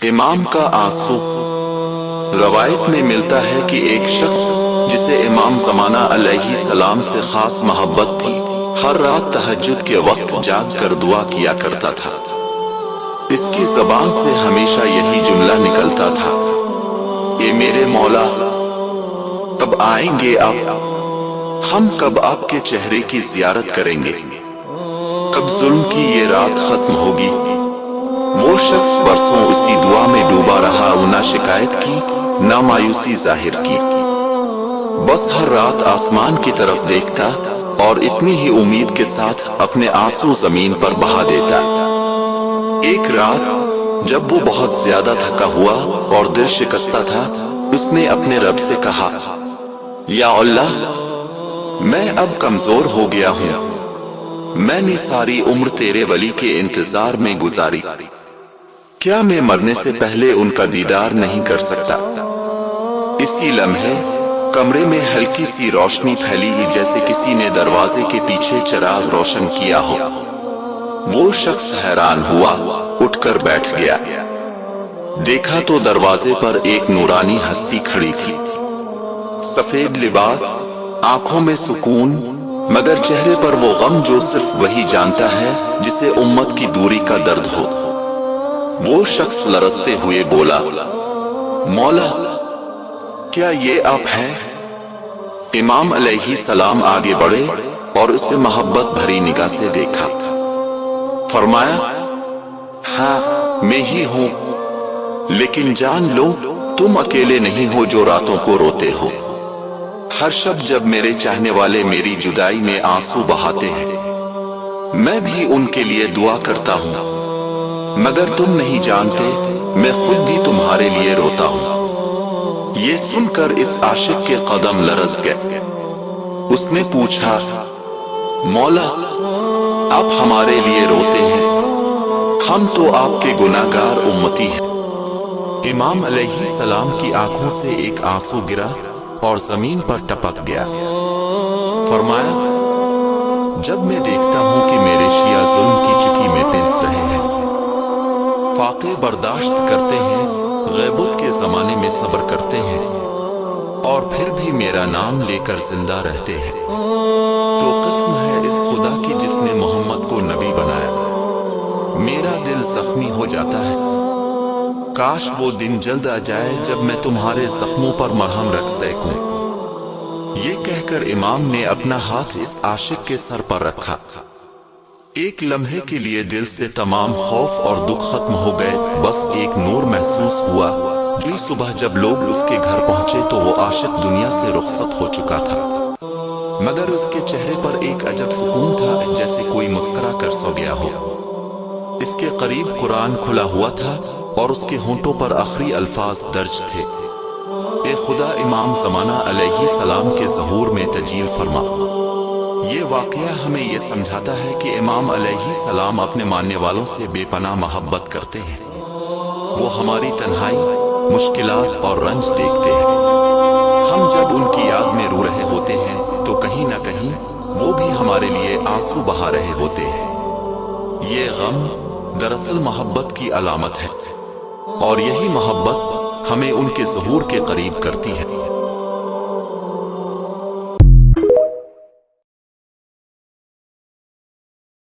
امام کا آنسو۔ روایت میں ملتا ہے کہ ایک شخص جسے امام زمانہ علیہ السلام سے خاص محبت تھی، ہر رات تہجد کے وقت جاگ کر دعا کیا کرتا تھا۔ اس کی زبان سے ہمیشہ یہی جملہ نکلتا تھا، اے میرے مولا، کب آئیں گے آپ؟ ہم کب آپ کے چہرے کی زیارت کریں گے؟ کب ظلم کی یہ رات ختم ہوگی؟ وہ شخص برسوں اسی دعا میں ڈوبا رہا، نہ شکایت کی نہ مایوسی ظاہر کی، بس ہر رات آسمان کی طرف دیکھتا اور اتنی ہی امید کے ساتھ اپنے آنسو زمین پر بہا دیتا۔ ایک رات جب وہ بہت زیادہ تھکا ہوا اور دل شکستہ تھا، اس نے اپنے رب سے کہا، یا اللہ، میں اب کمزور ہو گیا ہوں، میں نے ساری عمر تیرے ولی کے انتظار میں گزاری، کیا میں مرنے سے پہلے ان کا دیدار نہیں کر سکتا؟ اسی لمحے کمرے میں ہلکی سی روشنی پھیلی، جیسے کسی نے دروازے کے پیچھے چراغ روشن کیا ہو۔ وہ شخص حیران ہوا، اٹھ کر بیٹھ گیا۔ دیکھا تو دروازے پر ایک نورانی ہستی کھڑی تھی، سفید لباس، آنکھوں میں سکون، مگر چہرے پر وہ غم جو صرف وہی جانتا ہے جسے امت کی دوری کا درد ہو۔ وہ شخص لرزتے ہوئے بولا، مولا، کیا یہ آپ ہیں؟ امام علیہ السلام آگے بڑھے اور اسے محبت بھری نگاہ سے دیکھا، فرمایا، ہاں میں ہی ہوں، لیکن جان لو تم اکیلے نہیں ہو جو راتوں کو روتے ہو۔ ہر شب جب میرے چاہنے والے میری جدائی میں آنسو بہاتے ہیں، میں بھی ان کے لیے دعا کرتا ہوں، مگر تم نہیں جانتے میں خود بھی تمہارے لیے روتا ہوں۔ یہ سن کر اس عاشق کے قدم لرز گئے۔ اس نے پوچھا، مولا، آپ ہمارے لیے روتے ہیں؟ ہم تو آپ کے گناہ گار امتی ہیں۔ امام علیہ السلام کی آنکھوں سے ایک آنسو گرا اور زمین پر ٹپک گیا۔ فرمایا، جب میں دیکھتا ہوں کہ میرے شیعہ ظلم کی چکی میں پنس رہے ہیں، فاقے برداشت کرتے ہیں، غیبت کے زمانے میں صبر کرتے ہیں، اور پھر بھی میرا نام لے کر زندہ رہتے ہیں، تو قسم ہے اس خدا کی جس نے محمد کو نبی بنایا، میرا دل زخمی ہو جاتا ہے۔ کاش وہ دن جلد آ جائے جب میں تمہارے زخموں پر مرہم رکھ سکوں۔ یہ کہہ کر امام نے اپنا ہاتھ اس عاشق کے سر پر رکھا۔ ایک لمحے کے لیے دل سے تمام خوف اور دکھ ختم ہو گئے، بس ایک نور محسوس ہوا۔ اگلی صبح جب لوگ اس کے گھر پہنچے تو وہ عاشق دنیا سے رخصت ہو چکا تھا، مگر اس کے چہرے پر ایک عجب سکون تھا، جیسے کوئی مسکرا کر سو گیا ہو۔ اس کے قریب قرآن کھلا ہوا تھا اور اس کے ہونٹوں پر آخری الفاظ درج تھے، اے خدا، امام زمانہ علیہ السلام کے ظہور میں تجلیل فرما۔ یہ واقعہ ہمیں یہ سمجھاتا ہے کہ امام علیہ السلام اپنے ماننے والوں سے بے پناہ محبت کرتے ہیں۔ وہ ہماری تنہائی، مشکلات اور رنج دیکھتے ہیں۔ ہم جب ان کی یاد میں رو رہے ہوتے ہیں تو کہیں نہ کہیں وہ بھی ہمارے لیے آنسو بہا رہے ہوتے ہیں۔ یہ غم دراصل محبت کی علامت ہے، اور یہی محبت ہمیں ان کے ظہور کے قریب کرتی ہے۔